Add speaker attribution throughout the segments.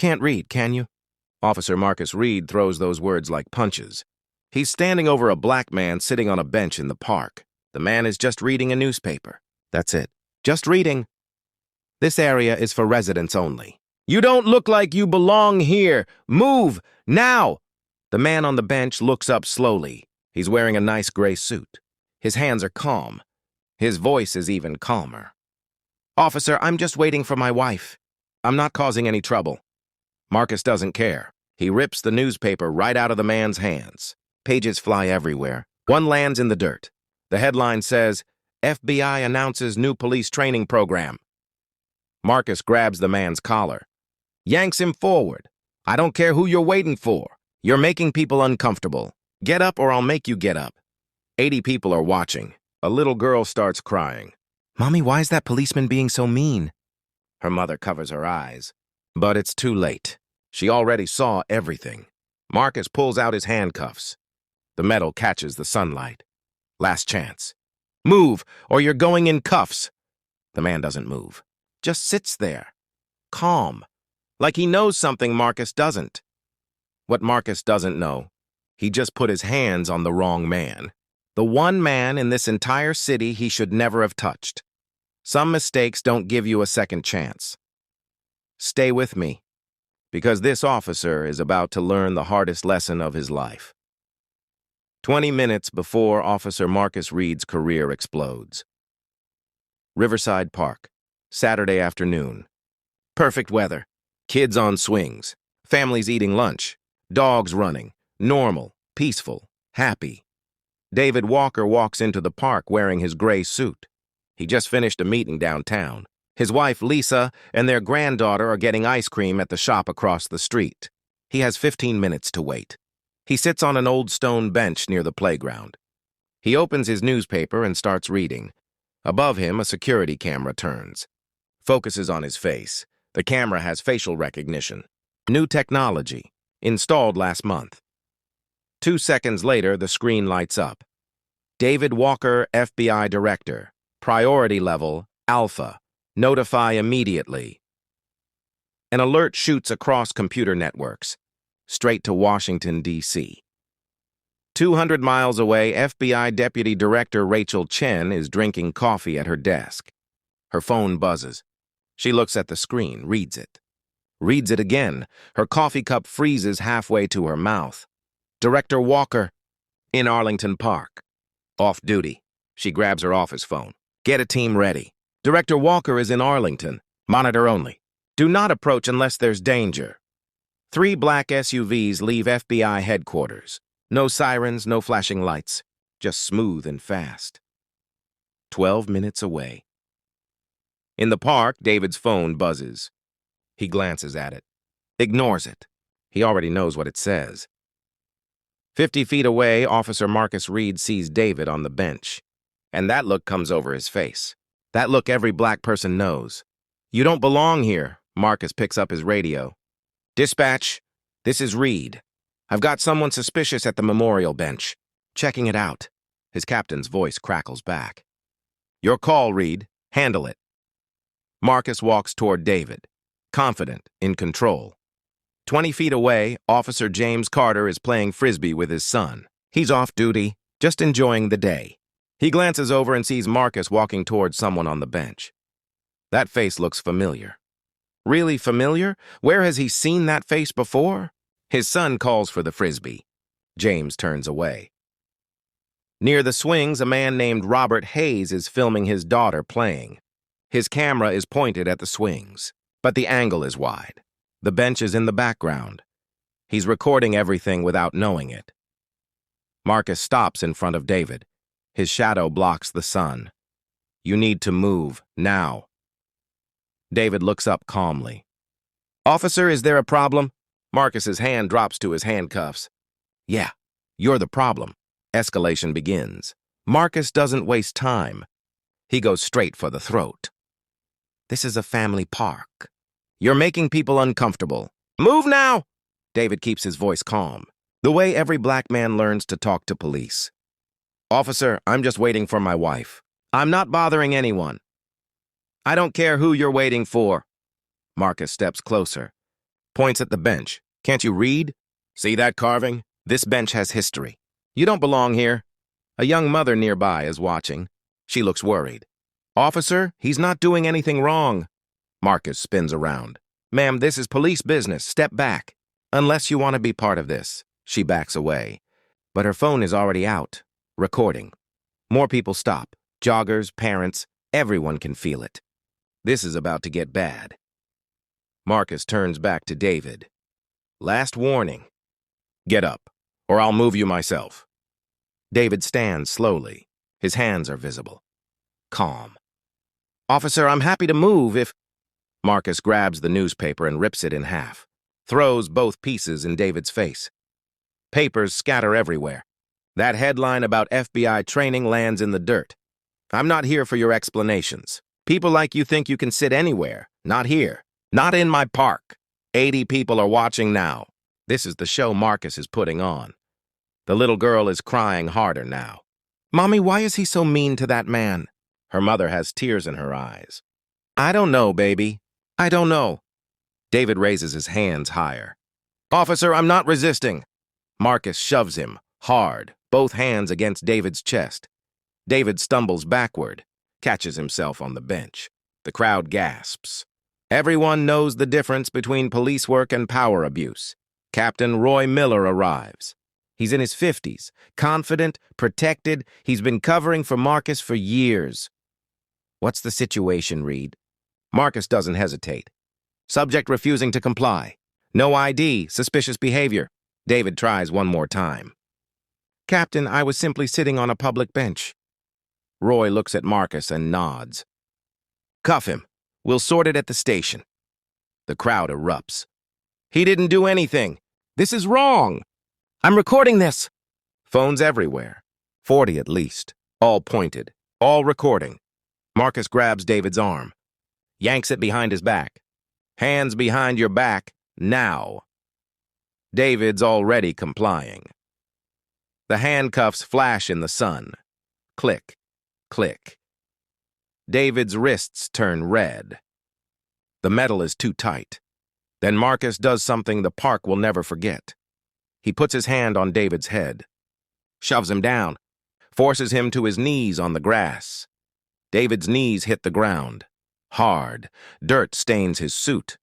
Speaker 1: Can't read, can you? Officer Marcus Reed throws those words like punches. He's standing over a black man sitting on a bench in the park. The man is just reading a newspaper. That's it. Just reading. This area is for residents only. You don't look like you belong here. Move, now! The man on the bench looks up slowly. He's wearing a nice gray suit. His hands are calm. His voice is even calmer. Officer, I'm just waiting for my wife. I'm not causing any trouble. Marcus doesn't care. He rips the newspaper right out of the man's hands. Pages fly everywhere. One lands in the dirt. The headline says, FBI announces new police training program. Marcus grabs the man's collar, yanks him forward. I don't care who you're waiting for. You're making people uncomfortable. Get up or I'll make you get up. 80 people are watching. A little girl starts crying. Mommy, why is that policeman being so mean? Her mother covers her eyes. But it's too late. She already saw everything. Marcus pulls out his handcuffs. The metal catches the sunlight. Last chance. Move, or you're going in cuffs. The man doesn't move. Just sits there. Calm. Like he knows something Marcus doesn't. What Marcus doesn't know, he just put his hands on the wrong man. The one man in this entire city he should never have touched. Some mistakes don't give you a second chance. Stay with me, because this officer is about to learn the hardest lesson of his life. 20 minutes before Officer Marcus Reed's career explodes. Riverside Park, Saturday afternoon. Perfect weather. Kids on swings. Families eating lunch. Dogs running. Normal, peaceful, happy. David Walker walks into the park wearing his gray suit. He just finished a meeting downtown. His wife, Lisa, and their granddaughter are getting ice cream at the shop across the street. He has 15 minutes to wait. He sits on an old stone bench near the playground. He opens his newspaper and starts reading. Above him, a security camera turns. Focuses on his face. The camera has facial recognition. New technology. Installed last month. 2 seconds later, the screen lights up. David Walker, FBI Director. Priority level, Alpha. Notify immediately. An alert shoots across computer networks, straight to Washington, D.C. 200 miles away, FBI Deputy Director Rachel Chen is drinking coffee at her desk. Her phone buzzes. She looks at the screen, reads it. Reads it again. Her coffee cup freezes halfway to her mouth. Director Walker, in Arlington Park. Off duty. She grabs her office phone. Get a team ready. Director Walker is in Arlington. Monitor only. Do not approach unless there's danger. 3 black SUVs leave FBI headquarters. No sirens, no flashing lights. Just smooth and fast. 12 minutes away. In the park, David's phone buzzes. He glances at it. Ignores it. He already knows what it says. 50 feet away, Officer Marcus Reed sees David on the bench. And that look comes over his face. That look every black person knows. You don't belong here. Marcus picks up his radio. Dispatch, this is Reed. I've got someone suspicious at the memorial bench. Checking it out. His captain's voice crackles back. Your call, Reed. Handle it. Marcus walks toward David, confident, in control. 20 feet away, Officer James Carter is playing frisbee with his son. He's off duty, just enjoying the day. He glances over and sees Marcus walking towards someone on the bench. That face looks familiar. Really familiar? Where has he seen that face before? His son calls for the frisbee. James turns away. Near the swings, a man named Robert Hayes is filming his daughter playing. His camera is pointed at the swings, but the angle is wide. The bench is in the background. He's recording everything without knowing it. Marcus stops in front of David. His shadow blocks the sun. You need to move, now. David looks up calmly. Officer, is there a problem? Marcus's hand drops to his handcuffs. Yeah, you're the problem. Escalation begins. Marcus doesn't waste time. He goes straight for the throat. This is a family park. You're making people uncomfortable. Move now! David keeps his voice calm, the way every black man learns to talk to police. Officer, I'm just waiting for my wife. I'm not bothering anyone. I don't care who you're waiting for. Marcus steps closer. Points at the bench. Can't you read? See that carving? This bench has history. You don't belong here. A young mother nearby is watching. She looks worried. Officer, he's not doing anything wrong. Marcus spins around. Ma'am, this is police business. Step back. Unless you want to be part of this. She backs away. But her phone is already out. Recording. More people stop. Joggers, parents, everyone can feel it. This is about to get bad. Marcus turns back to David. Last warning. Get up, or I'll move you myself. David stands slowly. His hands are visible. Calm. Officer, I'm happy to move if... Marcus grabs the newspaper and rips it in half. Throws both pieces in David's face. Papers scatter everywhere. That headline about FBI training lands in the dirt. I'm not here for your explanations. People like you think you can sit anywhere. Not here. Not in my park. 80 people are watching now. This is the show Marcus is putting on. The little girl is crying harder now. Mommy, why is he so mean to that man? Her mother has tears in her eyes. I don't know, baby. I don't know. David raises his hands higher. Officer, I'm not resisting. Marcus shoves him, hard, both hands against David's chest. David stumbles backward, catches himself on the bench. The crowd gasps. Everyone knows the difference between police work and power abuse. Captain Roy Miller arrives. He's in his 50s, confident, protected. He's been covering for Marcus for years. What's the situation, Reed? Marcus doesn't hesitate. Subject refusing to comply. No ID, suspicious behavior. David tries one more time. Captain, I was simply sitting on a public bench. Roy looks at Marcus and nods. Cuff him. We'll sort it at the station. The crowd erupts. He didn't do anything. This is wrong. I'm recording this. Phones everywhere. 40 at least. All pointed. All recording. Marcus grabs David's arm. Yanks it behind his back. Hands behind your back, now. David's already complying. The handcuffs flash in the sun. Click, click. David's wrists turn red. The metal is too tight. Then Marcus does something the park will never forget. He puts his hand on David's head, shoves him down, forces him to his knees on the grass. David's knees hit the ground. Hard. Dirt stains his suit.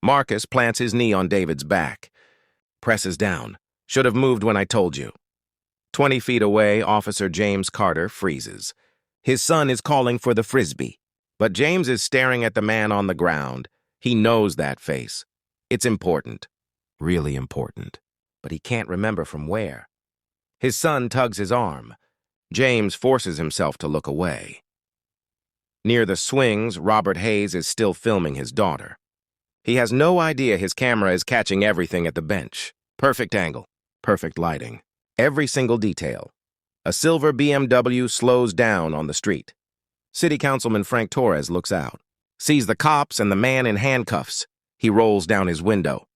Speaker 1: Marcus plants his knee on David's back. Presses down. Should have moved when I told you. 20 feet away, Officer James Carter freezes. His son is calling for the frisbee. But James is staring at the man on the ground. He knows that face. It's important. Really important. But he can't remember from where. His son tugs his arm. James forces himself to look away. Near the swings, Robert Hayes is still filming his daughter. He has no idea his camera is catching everything at the bench. Perfect angle, perfect lighting, every single detail. A silver BMW slows down on the street. City Councilman Frank Torres looks out, sees the cops and the man in handcuffs. He rolls down his window.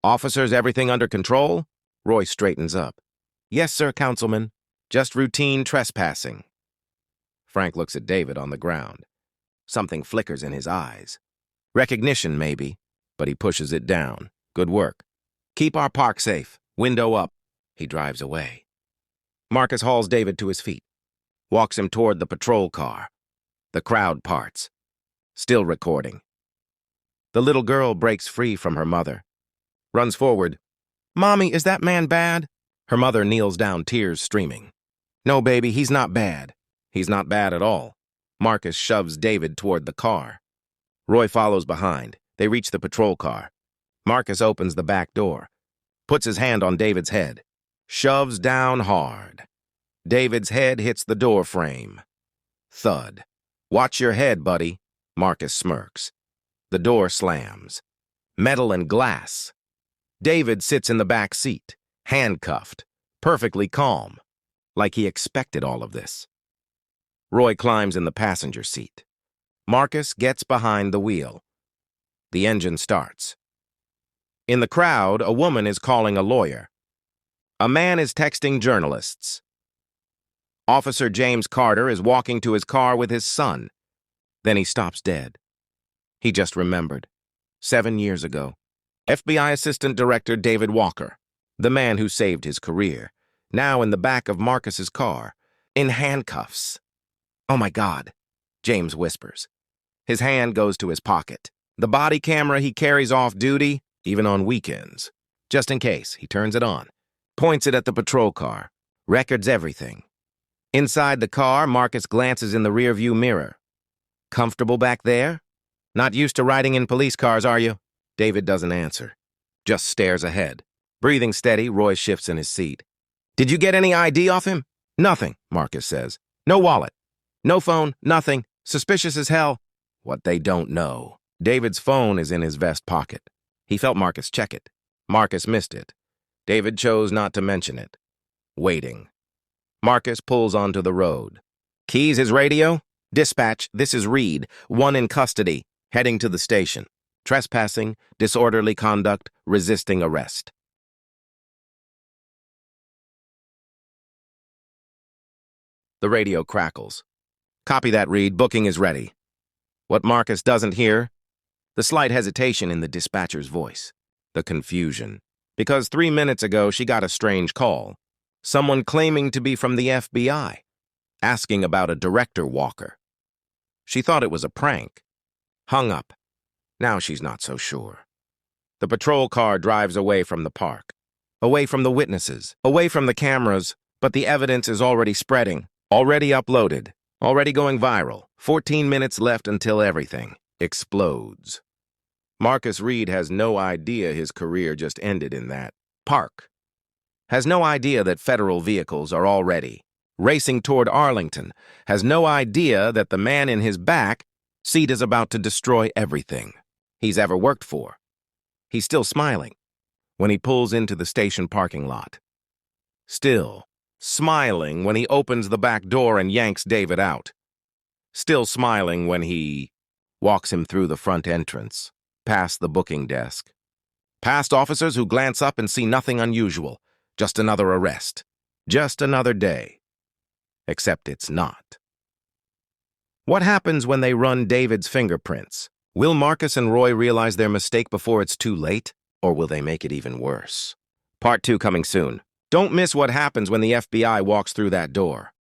Speaker 1: Officers, everything under control? Roy straightens up. Yes, sir, Councilman. Just routine trespassing. Frank looks at David on the ground. Something flickers in his eyes. Recognition, maybe, but he pushes it down. Good work. Keep our park safe. Window up. He drives away. Marcus hauls David to his feet, walks him toward the patrol car. The crowd parts. Still recording. The little girl breaks free from her mother. Runs forward. Mommy, is that man bad? Her mother kneels down, tears streaming. No, baby, he's not bad. He's not bad at all. Marcus shoves David toward the car. Roy follows behind. They reach the patrol car. Marcus opens the back door, puts his hand on David's head, shoves down hard. David's head hits the door frame. Thud. Watch your head, buddy. Marcus smirks. The door slams. Metal and glass. David sits in the back seat, handcuffed, perfectly calm, like he expected all of this. Roy climbs in the passenger seat. Marcus gets behind the wheel. The engine starts. In the crowd, a woman is calling a lawyer. A man is texting journalists. Officer James Carter is walking to his car with his son. Then he stops dead. He just remembered. 7 years ago. FBI Assistant Director David Walker, the man who saved his career, now in the back of Marcus's car, in handcuffs. "Oh my God," James whispers. His hand goes to his pocket. The body camera he carries off duty, even on weekends. Just in case, he turns it on, points it at the patrol car, records everything. Inside the car, Marcus glances in the rearview mirror. "Comfortable back there? Not used to riding in police cars, are you?" David doesn't answer, just stares ahead. Breathing steady, Roy shifts in his seat. "Did you get any ID off him?" "Nothing," Marcus says. "No wallet. No phone, nothing. Suspicious as hell." What they don't know. David's phone is in his vest pocket. He felt Marcus check it. Marcus missed it. David chose not to mention it. Waiting. Marcus pulls onto the road. "Keys his radio? Dispatch, this is Reed, one in custody, heading to the station. Trespassing, disorderly conduct, resisting arrest." The radio crackles. "Copy that, Reed. Booking is ready." What Marcus doesn't hear? The slight hesitation in the dispatcher's voice. The confusion. Because 3 minutes ago, she got a strange call. Someone claiming to be from the FBI, asking about a director Walker. She thought it was a prank. Hung up. Now she's not so sure. The patrol car drives away from the park. Away from the witnesses. Away from the cameras. But the evidence is already spreading. Already uploaded. Already going viral. 14 minutes left until everything explodes. Marcus Reed has no idea his career just ended in that park. Has no idea that federal vehicles are already racing toward Arlington. Has no idea that the man in his back seat is about to destroy everything he's ever worked for. He's still smiling when he pulls into the station parking lot. Still smiling when he opens the back door and yanks David out. Still smiling when he walks him through the front entrance, past the booking desk. Past officers who glance up and see nothing unusual. Just another arrest. Just another day. Except it's not. What happens when they run David's fingerprints? Will Marcus and Roy realize their mistake before it's too late? Or will they make it even worse? Part 2 coming soon. Don't miss what happens when the FBI walks through that door.